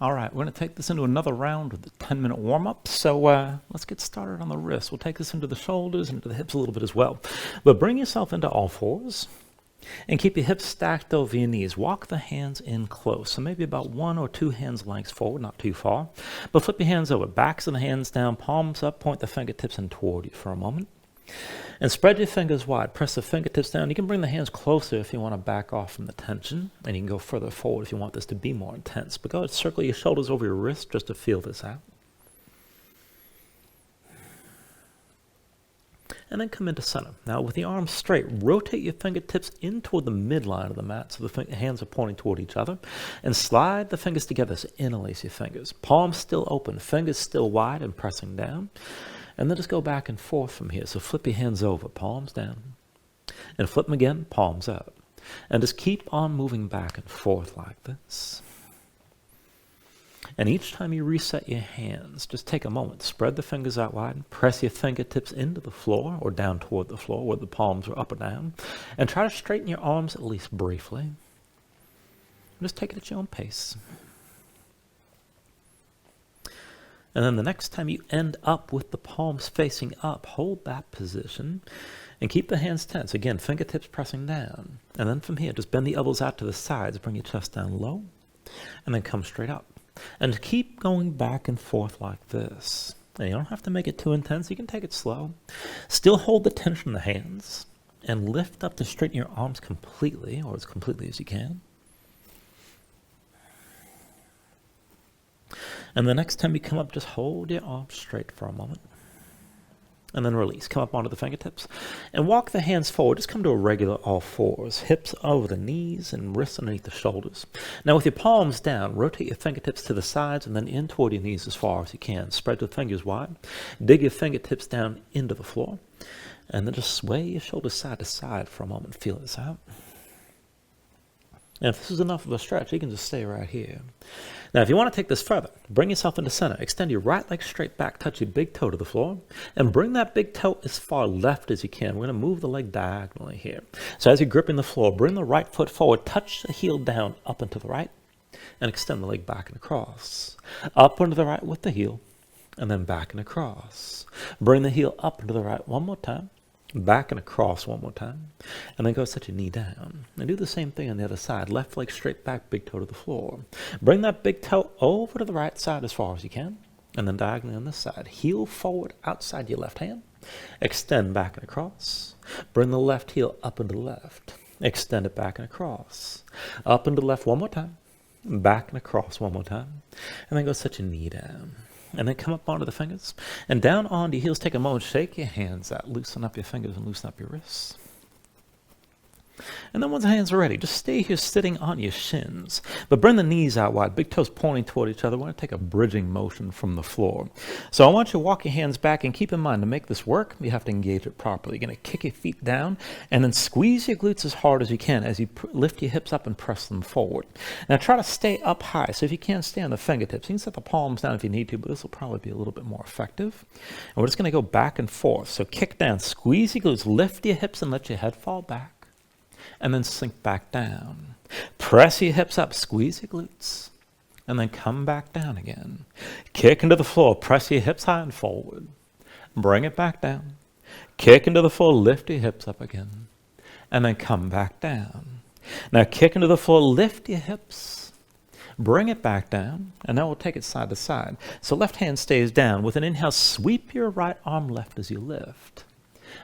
All right, we're going to take this into another round with the 10-minute warm-up. So let's get started on the wrists. We'll take this into the shoulders and into the hips a little bit as well. But bring yourself into all fours and keep your hips stacked over your knees. Walk the hands in close, so maybe about 1 or 2 hands lengths forward, not too far. But flip your hands over, backs of the hands down, palms up, point the fingertips in toward you for a moment. And spread your fingers wide. Press the fingertips down. You can bring the hands closer if you want to back off from the tension. And you can go further forward if you want this to be more intense. But go ahead, circle your shoulders over your wrists just to feel this out. And then come into center. Now with the arms straight, rotate your fingertips in toward the midline of the mat so the hands are pointing toward each other. And slide the fingers together, so interlace your fingers. Palms still open, fingers still wide and pressing down. And then just go back and forth from here. So flip your hands over, palms down. And flip them again, palms up. And just keep on moving back and forth like this. And each time you reset your hands, just take a moment. Spread the fingers out wide. Press your fingertips into the floor or down toward the floor where the palms are up or down. And try to straighten your arms at least briefly. Just take it at your own pace. And then the next time you end up with the palms facing up, hold that position and keep the hands tense. Again, fingertips pressing down. And then from here, just bend the elbows out to the sides, bring your chest down low, and then come straight up. And keep going back and forth like this. And you don't have to make it too intense. You can take it slow. Still hold the tension in the hands and lift up to straighten your arms completely, or as completely as you can. And the next time you come up, just hold your arms straight for a moment. And then release. Come up onto the fingertips. And walk the hands forward. Just come to a regular all fours. Hips over the knees and wrists underneath the shoulders. Now with your palms down, rotate your fingertips to the sides and then in toward your knees as far as you can. Spread the fingers wide. Dig your fingertips down into the floor. And then just sway your shoulders side to side for a moment. Feel this out. And if this is enough of a stretch, you can just stay right here. Now, if you want to take this further, bring yourself into center. Extend your right leg straight back, touch your big toe to the floor, and bring that big toe as far left as you can. We're going to move the leg diagonally here. So as you're gripping the floor, bring the right foot forward, touch the heel down up and to the right, and extend the leg back and across. Up and to the right with the heel, and then back and across. Bring the heel up and to the right one more time. Back and across one more time. And then go set your knee down. And do the same thing on the other side. Left leg straight back, big toe to the floor. Bring that big toe over to the right side as far as you can. And then diagonally on this side. Heel forward outside your left hand. Extend back and across. Bring the left heel up and to the left. Extend it back and across. Up and to the left one more time. Back and across one more time. And then go set your knee down. And then come up onto the fingers. And down onto your heels, take a moment, shake your hands out. Loosen up your fingers and loosen up your wrists. And then once the hands are ready, just stay here sitting on your shins. But bring the knees out wide, big toes pointing toward each other. We're going to take a bridging motion from the floor. So I want you to walk your hands back and keep in mind to make this work, you have to engage it properly. You're going to kick your feet down and then squeeze your glutes as hard as you can as you lift your hips up and press them forward. Now try to stay up high. So if you can't stay on the fingertips, you can set the palms down if you need to, but this will probably be a little bit more effective. And we're just going to go back and forth. So kick down, squeeze your glutes, lift your hips and let your head fall back. And then sink back down. Press your hips up, squeeze your glutes, and then come back down again. Kick into the floor, press your hips high and forward. Bring it back down. Kick into the floor, lift your hips up again, and then come back down. Now kick into the floor, lift your hips, bring it back down, and now we'll take it side to side. So left hand stays down. With an inhale, sweep your right arm left as you lift.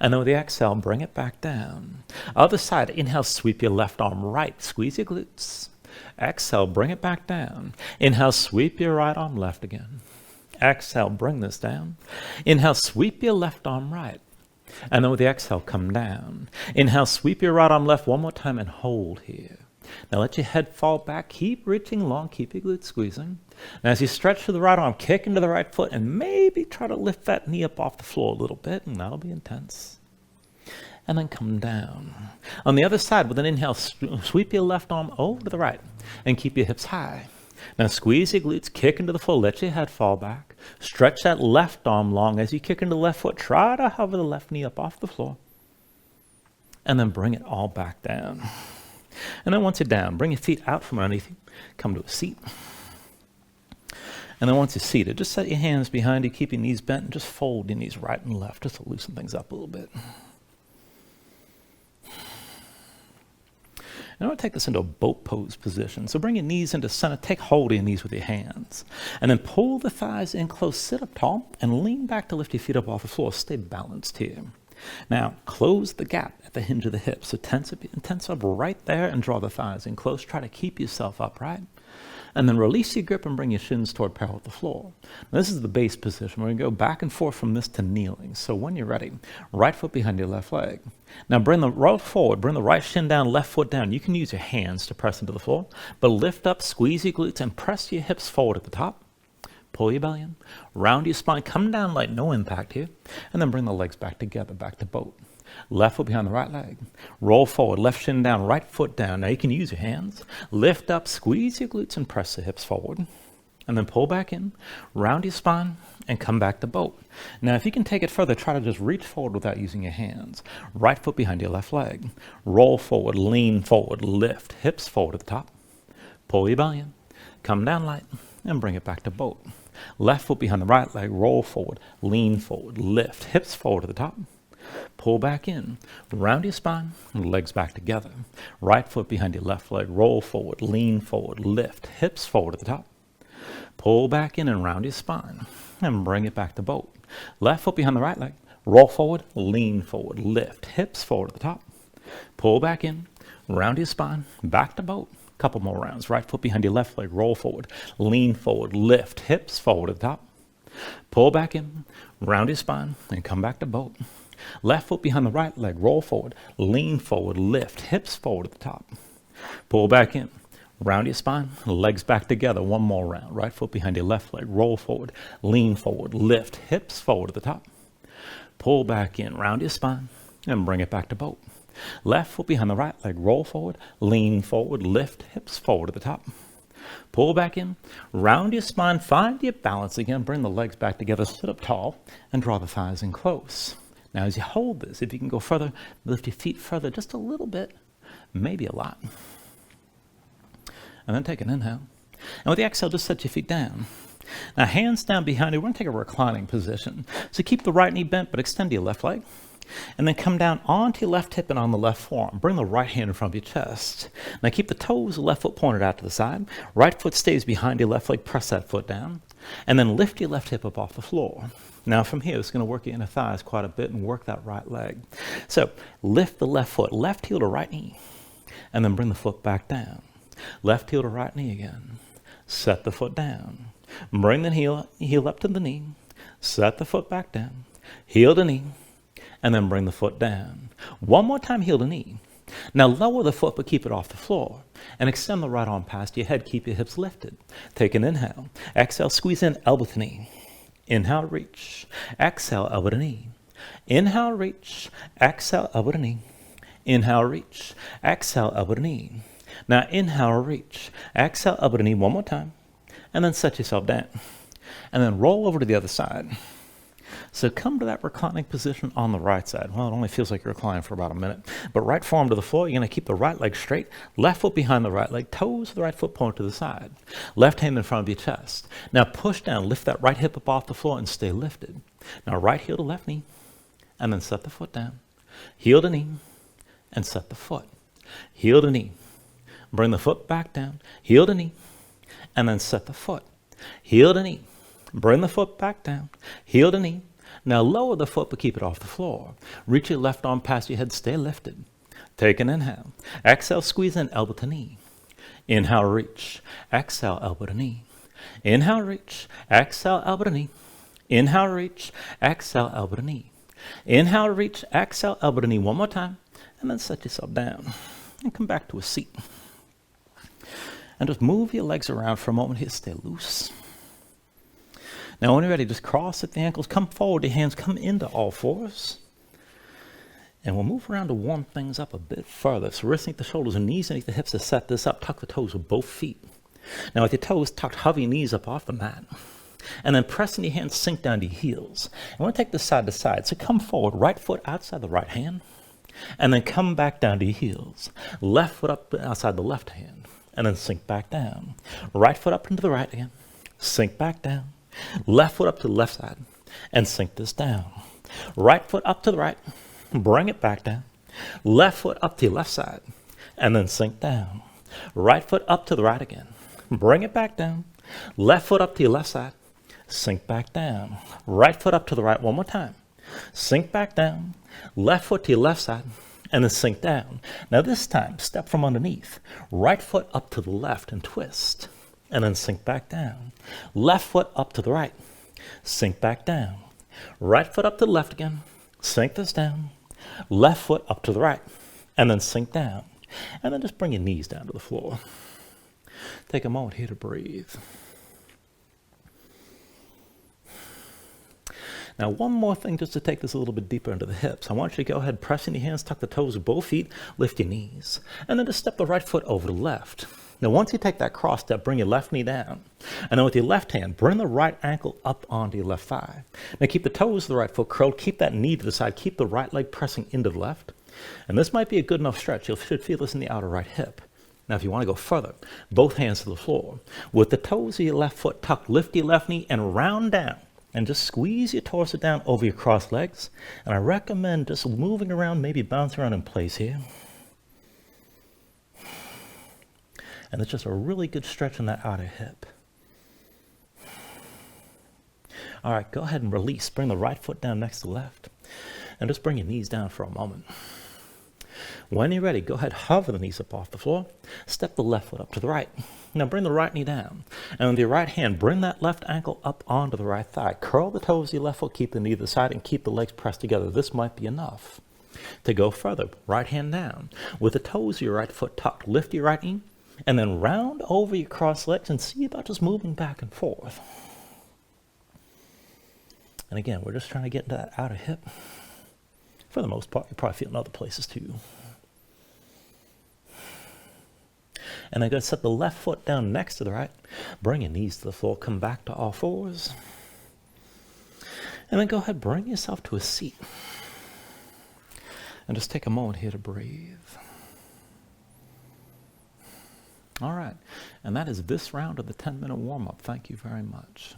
And then with the exhale, bring it back down. Other side, inhale, sweep your left arm right. Squeeze your glutes. Exhale, bring it back down. Inhale, sweep your right arm left again. Exhale, bring this down. Inhale, sweep your left arm right. And then with the exhale, come down. Inhale, sweep your right arm left one more time and hold here. Now let your head fall back. Keep reaching long. Keep your glutes squeezing. Now as you stretch to the right arm, kick into the right foot and maybe try to lift that knee up off the floor a little bit, and that'll be intense. And then come down. On the other side, with an inhale, sweep your left arm over to the right and keep your hips high. Now squeeze your glutes, kick into the floor, let your head fall back. Stretch that left arm long as you kick into the left foot. Try to hover the left knee up off the floor. And then bring it all back down. And then once you're down, bring your feet out from underneath you. Come to a seat. And then once you're seated, just set your hands behind you, keep your knees bent, and just fold your knees right and left, just to loosen things up a little bit. Now, I'm going to take this into a boat pose position. So bring your knees into center, take hold of your knees with your hands, and then pull the thighs in close, sit up tall, and lean back to lift your feet up off the floor. Stay balanced here. Now, close the gap at the hinge of the hips. So tense up right there and draw the thighs in close. Try to keep yourself upright. And then release your grip and bring your shins toward parallel with the floor. Now, this is the base position. We're going to go back and forth from this to kneeling. So when you're ready, right foot behind your left leg. Now bring the right forward, bring the right shin down, left foot down. You can use your hands to press into the floor, but lift up, squeeze your glutes, and press your hips forward at the top. Pull your belly in, round your spine, come down light, no impact here, and then bring the legs back together, back to boat. Left foot behind the right leg. Roll forward, left shin down, right foot down. Now you can use your hands. Lift up, squeeze your glutes, and press the hips forward. And then pull back in, round your spine, and come back to boat. Now if you can take it further, try to just reach forward without using your hands. Right foot behind your left leg. Roll forward, lean forward, lift. Hips forward at the top. Pull your belly in, come down light, and bring it back to boat. Left foot behind the right leg. Roll forward, lean forward, lift. Hips forward at the top. Pull back in, round your spine, legs back together. Right foot behind your left leg, roll forward, lean forward, lift, hips forward at the top. Pull back in and round your spine, and bring it back to boat. Left foot behind the right leg, roll forward, lean forward, lift, hips forward at the top. Pull back in, round your spine, back to boat. Couple more rounds. Right foot behind your left leg, roll forward, lean forward, lift, hips forward at the top. Pull back in, round your spine, and come back to boat. Left foot behind the right leg, roll forward, lean forward, lift, hips forward at the top. Pull back in, round your spine, legs back together. One more round. Right foot behind your left leg, roll forward, lean forward, lift, hips forward at the top. Pull back in, round your spine, and bring it back to boat. Left foot behind the right leg, roll forward, lean forward, lift, hips forward at the top. Pull back in, round your spine, find your balance again, bring the legs back together, sit up tall, and draw the thighs in close. Now, as you hold this, if you can go further, lift your feet further just a little bit, maybe a lot. And then take an inhale. And with the exhale, just set your feet down. Now, hands down behind you, we're going to take a reclining position. So keep the right knee bent, but extend your left leg. And then come down onto your left hip and on the left forearm. Bring the right hand in front of your chest. Now, keep the toes, the left foot pointed out to the side. Right foot stays behind your left leg. Press that foot down. And then lift your left hip up off the floor. Now from here, it's going to work your inner thighs quite a bit and work that right leg. So lift the left foot, left heel to right knee, and then bring the foot back down. Left heel to right knee again. Set the foot down. Bring the heel up to the knee. Set the foot back down. Heel to knee, and then bring the foot down. One more time, heel to knee. Now lower the foot, but keep it off the floor. And extend the right arm past your head. Keep your hips lifted. Take an inhale. Exhale, squeeze in, elbow to knee. Inhale, reach. Exhale, elbow to knee. Inhale, reach. Exhale, elbow to knee. Inhale, reach. Exhale, elbow to knee. Now inhale, reach. Exhale, elbow to knee one more time. And then set yourself down. And then roll over to the other side. So come to that reclining position on the right side. Well, it only feels like you're reclining for about a minute. But right forearm to the floor, you're going to keep the right leg straight, left foot behind the right leg, toes of the right foot point to the side, left hand in front of your chest. Now push down, lift that right hip up off the floor and stay lifted. Now right heel to left knee, and then set the foot down. Heel to knee, and set the foot. Heel to knee. Bring the foot back down. Heel to knee, and then set the foot. Heel to knee. Bring the foot back down. Heel to knee. Now lower the foot, but keep it off the floor. Reach your left arm past your head. Stay lifted. Take an inhale. Exhale, squeeze in, elbow to knee. Inhale, reach. Exhale, elbow to knee. Inhale, reach. Exhale, elbow to knee. Inhale, reach. Exhale, elbow to knee. Inhale, reach. Exhale, elbow to knee one more time. And then set yourself down. And come back to a seat. And just move your legs around for a moment here. Stay loose. Now, when you're ready, just cross at the ankles, come forward, your hands come into all fours. And we'll move around to warm things up a bit further. So wrists underneath the shoulders and knees underneath the hips to set this up. Tuck the toes with both feet. Now, with your toes tucked, hover your knees up off the mat. And then pressing your hands, sink down to your heels. And we're going to take this side to side. So come forward, right foot outside the right hand. And then come back down to your heels. Left foot up outside the left hand. And then sink back down. Right foot up into the right again. sink back down. Left foot up to the left side, and sink this down. Right foot up to the right, bring it back down. Left foot up to your left side, and then sink down. Right foot up to the right again, bring it back down. Left foot up to your left side, sink back down. Right foot up to the right one more time, sink back down. Left foot to your left side, and then sink down. Now this time, step from underneath. Right foot up to the left and twist, and then sink back down. Left foot up to the right, sink back down. Right foot up to the left again, sink this down. Left foot up to the right, and then sink down. And then just bring your knees down to the floor. Take a moment here to breathe. Now, one more thing just to take this a little bit deeper into the hips. I want you to go ahead, press in your hands, tuck the toes of both feet, lift your knees, and then just step the right foot over the left. Now, once you take that cross step, bring your left knee down. And then with your left hand, bring the right ankle up onto your left thigh. Now, keep the toes of the right foot curled. Keep that knee to the side. Keep the right leg pressing into the left. And this might be a good enough stretch. You should feel this in the outer right hip. Now, if you want to go further, both hands to the floor. With the toes of your left foot tucked, lift your left knee and round down. And just squeeze your torso down over your crossed legs. And I recommend just moving around, maybe bounce around in place here. And it's just a really good stretch in that outer hip. All right, go ahead and release. Bring the right foot down next to the left. And just bring your knees down for a moment. When you're ready, go ahead, hover the knees up off the floor. Step the left foot up to the right. Now bring the right knee down. And with your right hand, bring that left ankle up onto the right thigh. Curl the toes of your left foot, keep the knee to the side, and keep the legs pressed together. This might be enough. To go further, right hand down. With the toes of your right foot tucked, lift your right knee, and then round over your crossed legs and see about just moving back and forth. And again, we're just trying to get into that outer hip. For the most part, you probably feel in other places too. And then go set the left foot down next to the right. Bring your knees to the floor. Come back to all fours. And then go ahead, bring yourself to a seat. And just take a moment here to breathe. All right. And that is this round of the 10-minute warm-up. Thank you very much.